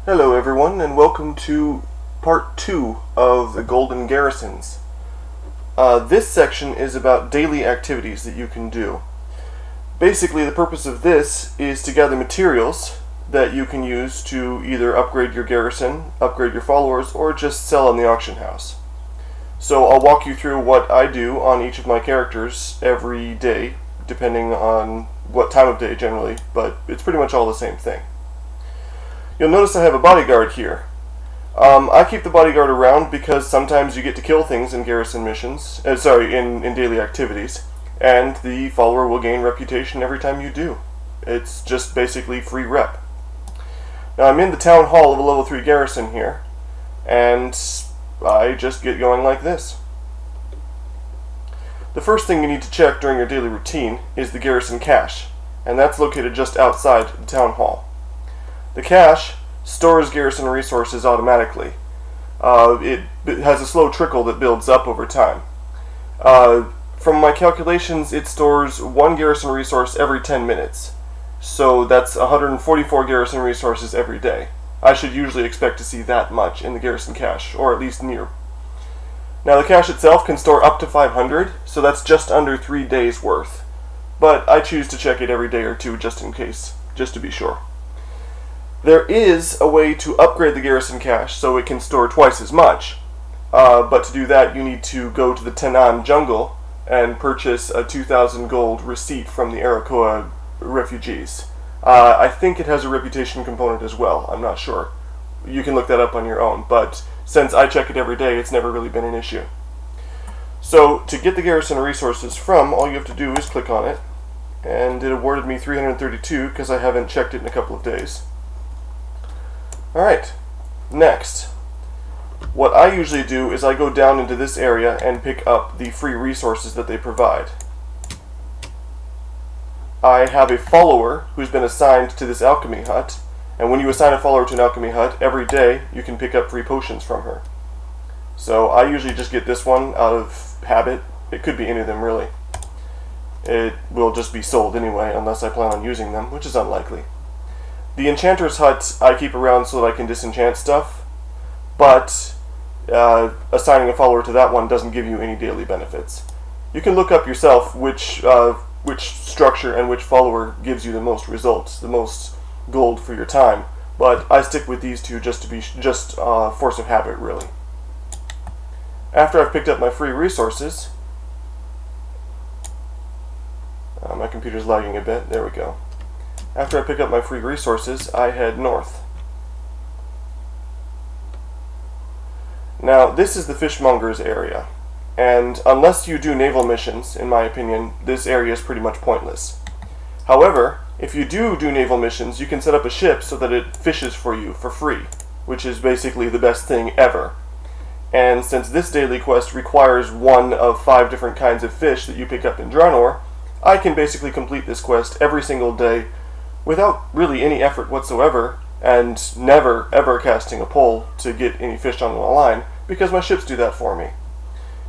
Hello everyone, and welcome to part 2 of the Golden Garrisons. This section is about daily activities that you can do. Basically, the purpose of this is to gather materials that you can use to either upgrade your garrison, upgrade your followers, or just sell on the auction house. So I'll walk you through what I do on each of my characters every day, depending on what time of day generally, but it's pretty much all the same thing. You'll notice I have a bodyguard here. I keep the bodyguard around because sometimes you get to kill things in garrison missions, in daily activities, and the follower will gain reputation every time you do. It's just basically free rep. Now I'm in the town hall of a level 3 garrison here, and I just get going like this. The first thing you need to check during your daily routine is the garrison cache, and that's located just outside the town hall. The cache stores garrison resources automatically. It has a slow trickle that builds up over time. From my calculations, it stores 1 garrison resource every 10 minutes. So that's 144 garrison resources every day. I should usually expect to see that much in the garrison cache, or at least near. Now the cache itself can store up to 500, so that's just under 3 days worth. But I choose to check it every day or two just in case, just to be sure. There is a way to upgrade the garrison cache so it can store twice as much, but to do that you need to go to the Tanaan jungle and purchase a 2,000 gold receipt from the Arakoa refugees. I think it has a reputation component as well, I'm not sure. You can look that up on your own, but since I check it every day, it's never really been an issue. So to get the garrison resources from, all you have to do is click on it, and it awarded me 332 because I haven't checked it in a couple of days. Alright, next. What I usually do is I go down into this area and pick up the free resources that they provide. I have a follower who's been assigned to this alchemy hut, and when you assign a follower to an alchemy hut, every day you can pick up free potions from her. So I usually just get this one out of habit. It could be any of them really. It will just be sold anyway unless I plan on using them, which is unlikely. The enchanter's hut I keep around so that I can disenchant stuff, but assigning a follower to that one doesn't give you any daily benefits. You can look up yourself which structure and which follower gives you the most results, the most gold for your time, but I stick with these two just to be force of habit really. After I've picked up my free resources, my computer's lagging a bit, there we go. After I pick up my free resources, I head north. Now, this is the fishmonger's area, and unless you do naval missions, in my opinion, this area is pretty much pointless. However, if you do naval missions, you can set up a ship so that it fishes for you for free, which is basically the best thing ever. And since this daily quest requires one of 5 different kinds of fish that you pick up in Draenor, I can basically complete this quest every single day without really any effort whatsoever, and never ever casting a pole to get any fish on the line, because my ships do that for me.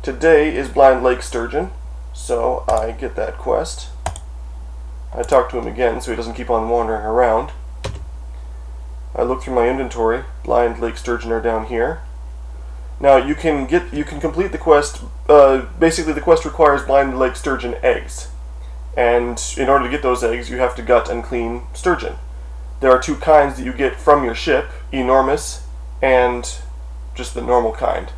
Today is Blind Lake Sturgeon, so I get that quest. I talk to him again so he doesn't keep on wandering around. I look through my inventory. Blind Lake Sturgeon are down here. Now you can complete the quest. Basically, the quest requires Blind Lake Sturgeon eggs. And in order to get those eggs, you have to gut and clean sturgeon. There are 2 kinds that you get from your ship, enormous and just the normal kind.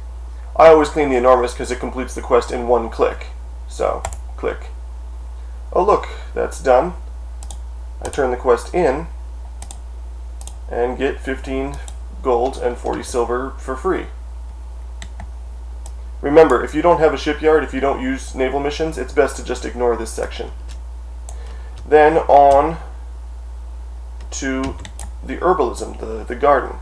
I always clean the enormous because it completes the quest in 1 click. So, click. Oh look, that's done. I turn the quest in and get 15 gold and 40 silver for free. Remember, if you don't have a shipyard, if you don't use naval missions, it's best to just ignore this section. Then on to the herbalism, the garden.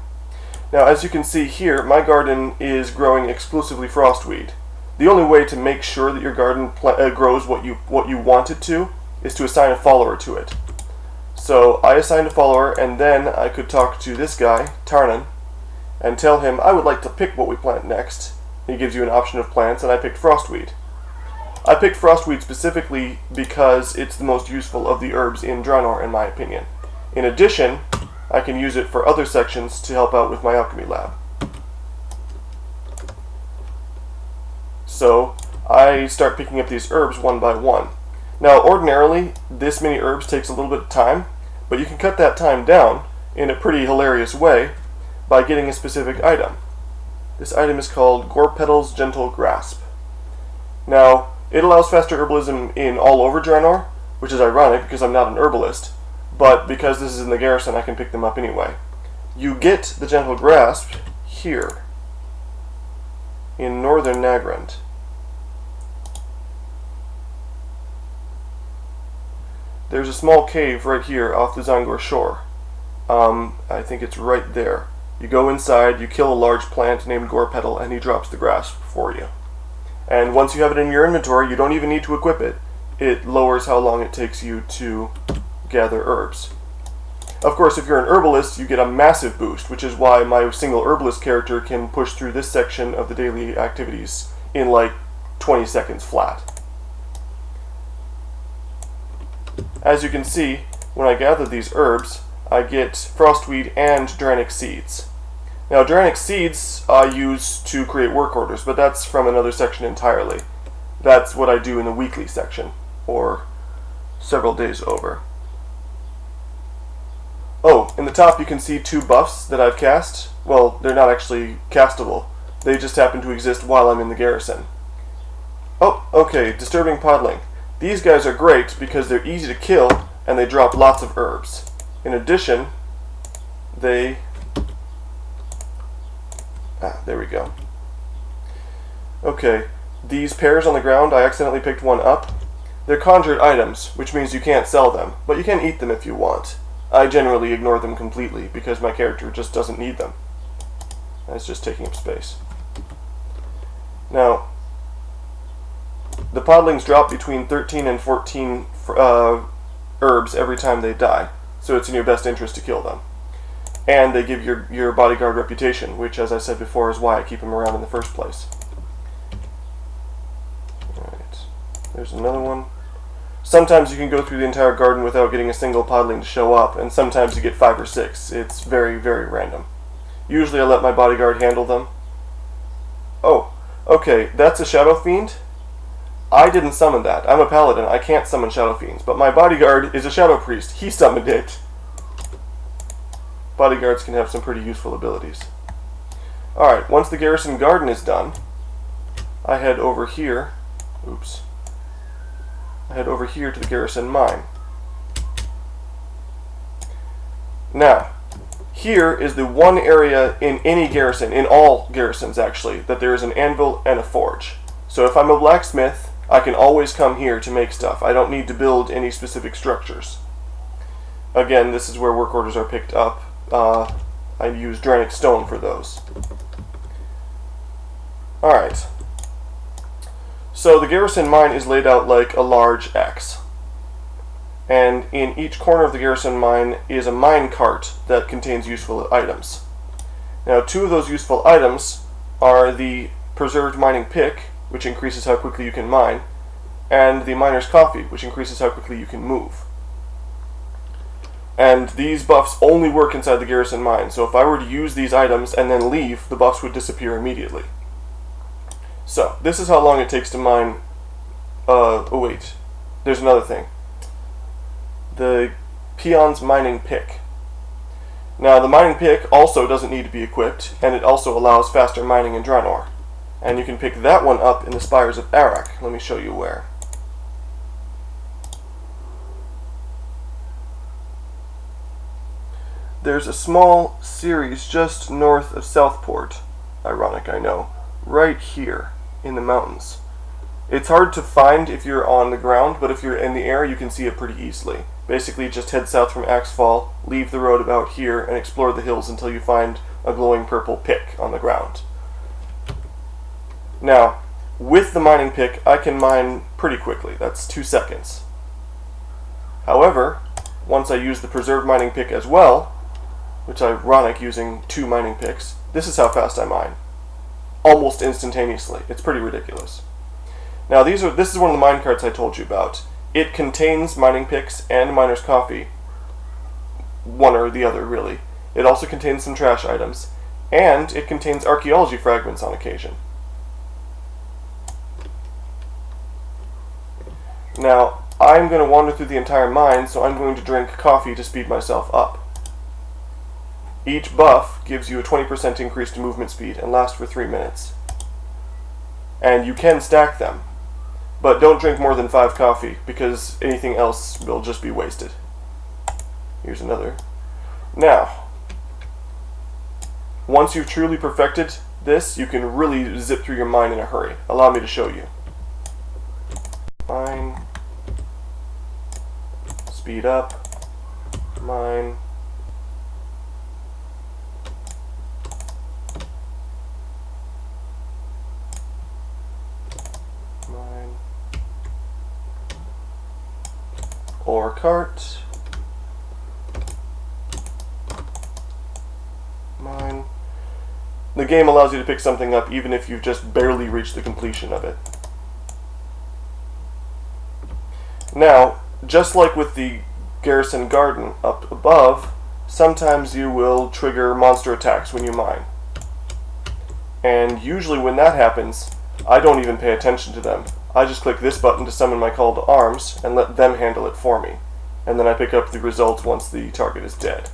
Now as you can see here, my garden is growing exclusively frostweed. The only way to make sure that your garden grows what you want it to is to assign a follower to it. So I assigned a follower, and then I could talk to this guy, Tarnan, and tell him I would like to pick what we plant next. He gives you an option of plants, and I picked frostweed. I picked frostweed specifically because it's the most useful of the herbs in Draenor, in my opinion. In addition, I can use it for other sections to help out with my alchemy lab. So I start picking up these herbs one by one. Now ordinarily this many herbs takes a little bit of time, but you can cut that time down in a pretty hilarious way by getting a specific item. This item is called Gorpetal's Gentle Grasp. Now, it allows faster herbalism in all over Draenor, which is ironic because I'm not an herbalist, but because this is in the garrison I can pick them up anyway. You get the Gentle Grasp here, in northern Nagrand. There's a small cave right here off the Zangor shore. I think it's right there. You go inside, you kill a large plant named Gorpetal, and he drops the grasp for you. And once you have it in your inventory, you don't even need to equip it. It lowers how long it takes you to gather herbs. Of course, if you're an herbalist, you get a massive boost, which is why my single herbalist character can push through this section of the daily activities in like 20 seconds flat. As you can see, when I gather these herbs, I get frostweed and Dranic seeds. Now, Dranic seeds I use to create work orders, but that's from another section entirely. That's what I do in the weekly section, or several days over. Oh, in the top you can see 2 buffs that I've cast. Well, they're not actually castable. They just happen to exist while I'm in the garrison. Oh, okay, Disturbing Podling. These guys are great because they're easy to kill and they drop lots of herbs. In addition, they... there we go. Okay, these pears on the ground, I accidentally picked one up. They're conjured items, which means you can't sell them, but you can eat them if you want. I generally ignore them completely because my character just doesn't need them. It's just taking up space. Now, the podlings drop between 13 and 14 herbs every time they die, so it's in your best interest to kill them. And they give your bodyguard reputation, which, as I said before, is why I keep him around in the first place. Alright, there's another one. Sometimes you can go through the entire garden without getting a single podling to show up, and sometimes you get 5 or 6. It's very, very random. Usually I let my bodyguard handle them. Oh, okay, that's a Shadow Fiend. I didn't summon that. I'm a paladin. I can't summon Shadow Fiends, but my bodyguard is a Shadow Priest. He summoned it. Bodyguards can have some pretty useful abilities. Alright, once the garrison garden is done, I head over here. Oops. I head over here to the garrison mine. Now, here is the one area in any garrison, in all garrisons actually, that there is an anvil and a forge. So if I'm a blacksmith, I can always come here to make stuff. I don't need to build any specific structures. Again, this is where work orders are picked up. I use Dranic Stone for those. Alright. So the garrison mine is laid out like a large X. And in each corner of the garrison mine is a mine cart that contains useful items. Now, 2 of those useful items are the Preserved Mining Pick, which increases how quickly you can mine, and the Miner's Coffee, which increases how quickly you can move. And these buffs only work inside the garrison mine, so if I were to use these items and then leave, the buffs would disappear immediately. So, this is how long it takes to mine... oh wait, there's another thing. The Peon's Mining Pick. Now, the Mining Pick also doesn't need to be equipped, and it also allows faster mining in Draenor. And you can pick that one up in the Spires of Arak. Let me show you where. There's a small series just north of Southport. Ironic, I know. Right here in the mountains. It's hard to find if you're on the ground, but if you're in the air, you can see it pretty easily. Basically, just head south from Axfall, leave the road about here, and explore the hills until you find a glowing purple pick on the ground. Now, with the mining pick, I can mine pretty quickly. That's 2 seconds. However, once I use the preserved mining pick as well, which is ironic using 2 mining picks, this is how fast I mine. Almost instantaneously. It's pretty ridiculous. Now, this is one of the mine carts I told you about. It contains mining picks and miner's coffee. one or the other, really. It also contains some trash items, and it contains archaeology fragments on occasion. Now, I'm going to wander through the entire mine, so I'm going to drink coffee to speed myself up. Each buff gives you a 20% increase to movement speed and lasts for 3 minutes. And you can stack them, but don't drink more than 5 coffee, because anything else will just be wasted. Here's another. Now, once you've truly perfected this, you can really zip through your mine in a hurry. Allow me to show you. Mine. Speed up. Mine. Mine. Ore cart. Mine. The game allows you to pick something up even if you've just barely reached the completion of it. Now, just like with the Garrison Garden up above, sometimes you will trigger monster attacks when you mine. And usually when that happens, I don't even pay attention to them. I just click this button to summon my call to arms and let them handle it for me. And then I pick up the results once the target is dead.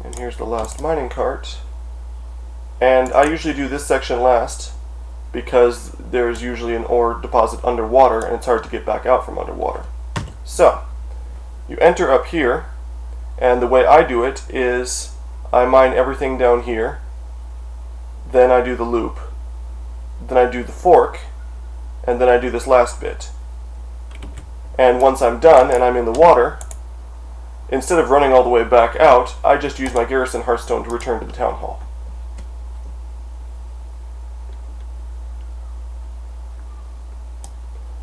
And here's the last mining cart. And I usually do this section last because there's usually an ore deposit underwater and it's hard to get back out from underwater. So, you enter up here, and the way I do it is I mine everything down here, then I do the loop, then I do the fork, and then I do this last bit. And once I'm done and I'm in the water, instead of running all the way back out, I just use my Garrison Hearthstone to return to the Town Hall.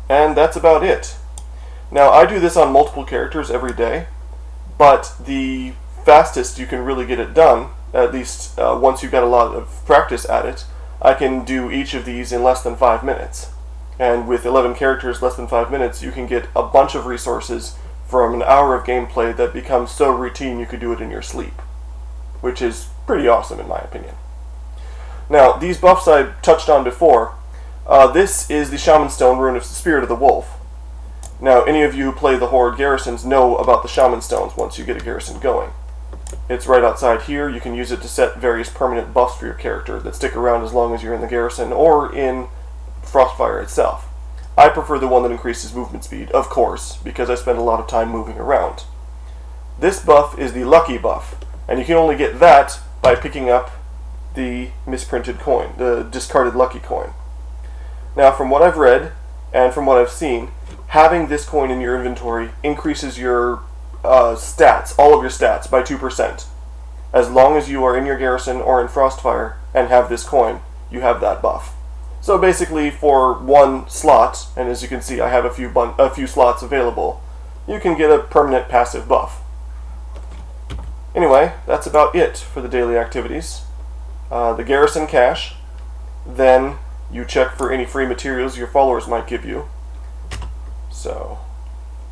And that's about it. Now, I do this on multiple characters every day, but the fastest you can really get it done, at least once you've got a lot of practice at it, I can do each of these in less than 5 minutes. And with 11 characters, less than 5 minutes, you can get a bunch of resources from an hour of gameplay that becomes so routine you could do it in your sleep, which is pretty awesome in my opinion. Now, these buffs I touched on before. This is the Shaman Stone Rune of the Spirit of the Wolf. Now, any of you who play the Horde garrisons know about the Shaman Stones once you get a garrison going. It's right outside here. You can use it to set various permanent buffs for your character that stick around as long as you're in the garrison or in Frostfire itself. I prefer the one that increases movement speed, of course, because I spend a lot of time moving around. This buff is the Lucky buff, and you can only get that by picking up the misprinted coin, the discarded Lucky coin. Now, from what I've read, and from what I've seen, having this coin in your inventory increases your stats, all of your stats, by 2%. As long as you are in your garrison or in Frostfire and have this coin, you have that buff. So basically, for one slot, and as you can see I have a few slots available, you can get a permanent passive buff. Anyway, that's about it for the daily activities. The garrison cache, then you check for any free materials your followers might give you. So,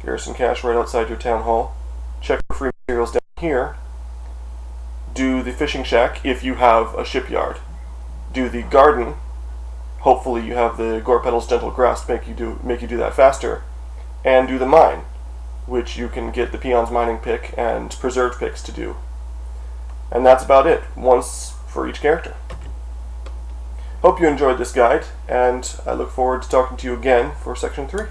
garrison cache right outside your town hall. Check for free materials down here. Do the fishing shack if you have a shipyard. Do the garden. Hopefully you have the Gorepedal's Gentle Grass to make you do that faster. And do the mine, which you can get the Peon's Mining pick and Preserved picks to do. And that's about it, once for each character. Hope you enjoyed this guide, and I look forward to talking to you again for Section 3.